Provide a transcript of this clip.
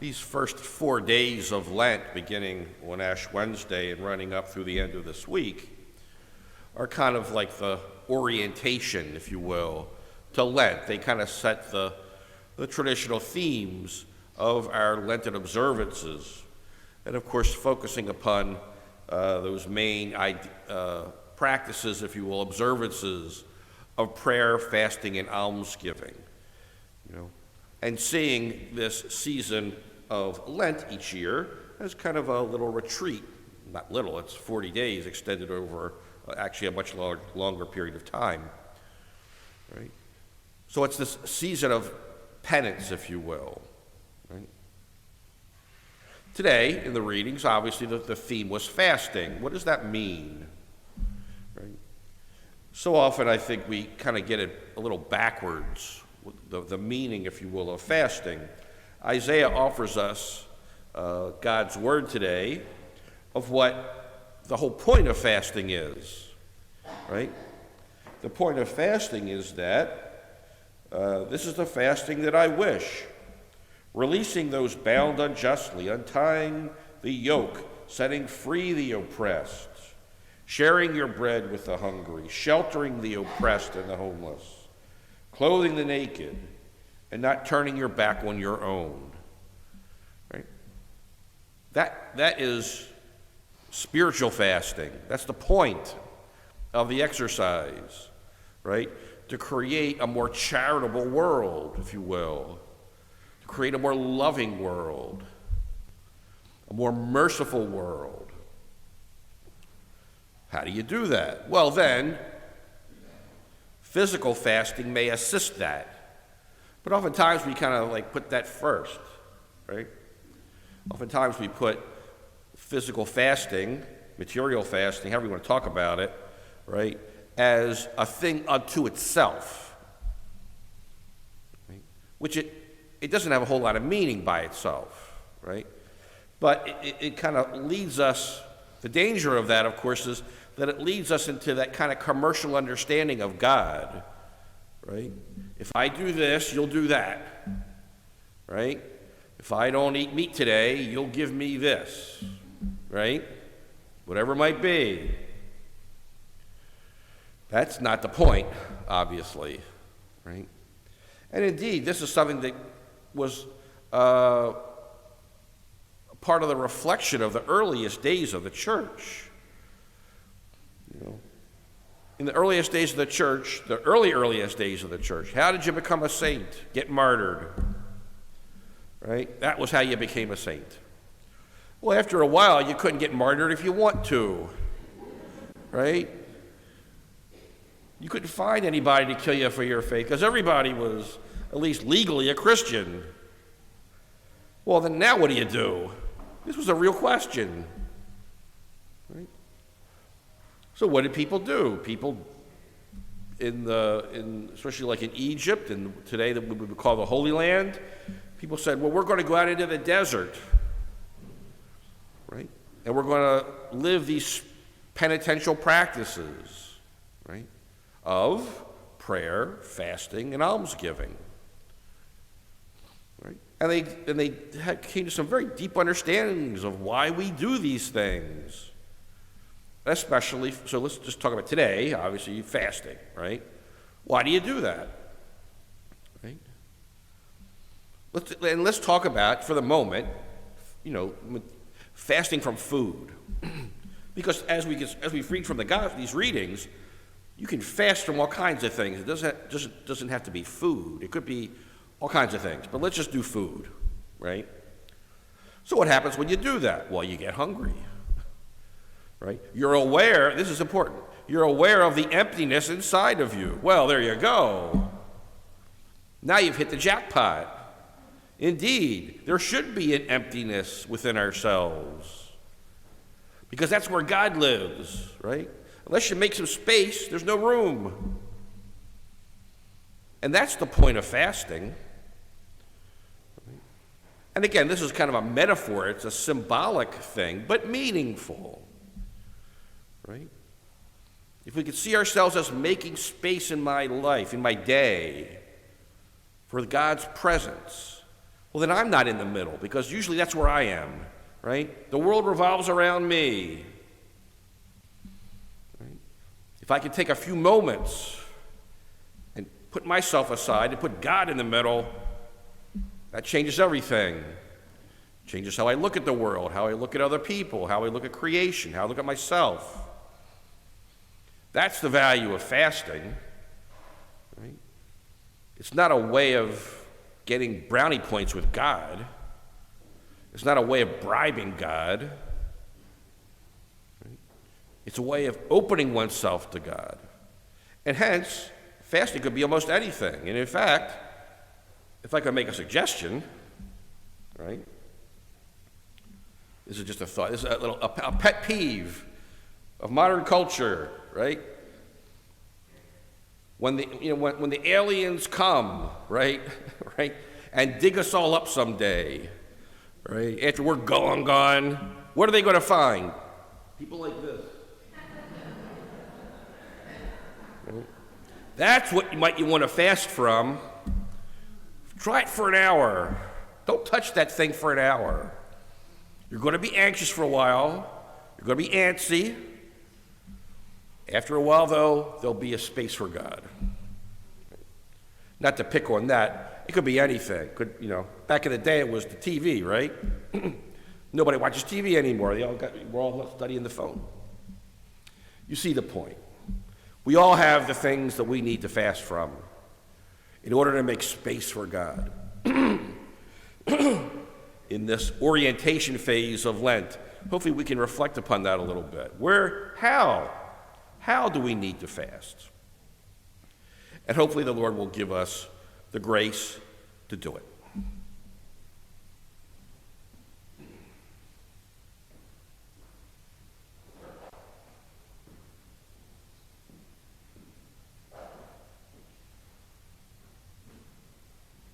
These first 4 days of Lent, beginning on Ash Wednesday and running up through the end of this week, are kind of like the orientation, if you will, to Lent. They kind of set the traditional themes of our Lenten observances, and of course focusing upon those main practices, if you will, observances of prayer, fasting, and almsgiving. And seeing this season of Lent each year as kind of a little retreat. Not little, it's 40 days extended over actually a much longer period of time. Right? So it's this season of penance, if you will. Right? Today, in the readings, obviously the theme was fasting. What does that mean? Right? So often I think we kind of get it a little backwards, the meaning, if you will, of fasting. Isaiah offers us God's word today of what the whole point of fasting is, right? The point of fasting is that this is the fasting that I wish, releasing those bound unjustly, untying the yoke, setting free the oppressed, sharing your bread with the hungry, sheltering the oppressed and the homeless, clothing the naked, and not turning your back on your own. Right? That is spiritual fasting. That's the point of the exercise, right? To create a more charitable world, if you will. To create a more loving world. A more merciful world. How do you do that? Well, then, physical fasting may assist that. But oftentimes we kind of like put that first, right? Oftentimes we put physical fasting, material fasting, however you want to talk about it, right, as a thing unto itself, right? Which it doesn't have a whole lot of meaning by itself, right? But it kind of leads us, the danger of that, of course, is that it leads us into that kind of commercial understanding of God, right? If I do this, you'll do that, right? If I don't eat meat today, you'll give me this, right? Whatever it might be. That's not the point, obviously, right? And indeed, this is something that was part of the reflection of the earliest days of the church. In the earliest days of the church, the earliest days of the church, how did you become a saint? Get martyred, right? That was how you became a saint. Well, after a while, you couldn't get martyred if you want to, right? You couldn't find anybody to kill you for your faith because everybody was at least legally a Christian. Well, then now what do? This was a real question, right? So what did people do? People especially like in Egypt and today that we would call the Holy Land, people said, well, we're going to go out into the desert, right? And we're going to live these penitential practices, right? Of prayer, fasting, and almsgiving, right? And they came to some very deep understandings of why we do these things. Especially, so let's just talk about today, obviously fasting, right? Why do you do that? Right? Let's talk about, for the moment, fasting from food. Because as we read from these readings, you can fast from all kinds of things. It doesn't have to be food. It could be all kinds of things. But let's just do food, right? So what happens when you do that? Well, you get hungry. Right? You're aware, this is important, you're aware of the emptiness inside of you. Well, there you go. Now you've hit the jackpot. Indeed, there should be an emptiness within ourselves because that's where God lives, right? Unless you make some space, there's no room. And that's the point of fasting. And again, this is kind of a metaphor. It's a symbolic thing, but meaningful. Right? If we could see ourselves as making space in my life, in my day, for God's presence, Well, then I'm not in the middle, because usually that's where I am, right? The world revolves around me. Right? If I could take a few moments and put myself aside and put God in the middle, that changes everything. Changes how I look at the world, how I look at other people, how I look at creation, how I look at myself. That's the value of fasting. Right? It's not a way of getting brownie points with God. It's not a way of bribing God. Right? It's a way of opening oneself to God. And hence, fasting could be almost anything. And in fact, if I could make a suggestion, right? This is just a thought. This is a pet peeve of modern culture, right? When the aliens come, right, right, and dig us all up someday, right? After we're gone, what are they going to find? People like this. Right? That's what you want to fast from. Try it for an hour. Don't touch that thing for an hour. You're going to be anxious for a while. You're going to be antsy. After a while, though, there'll be a space for God. Not to pick on that. It could be anything. Back in the day, it was the TV, right? Nobody watches TV anymore. We're all studying the phone. You see the point. We all have the things that we need to fast from in order to make space for God. In this orientation phase of Lent, hopefully we can reflect upon that a little bit. How do we need to fast? And hopefully the Lord will give us the grace to do it.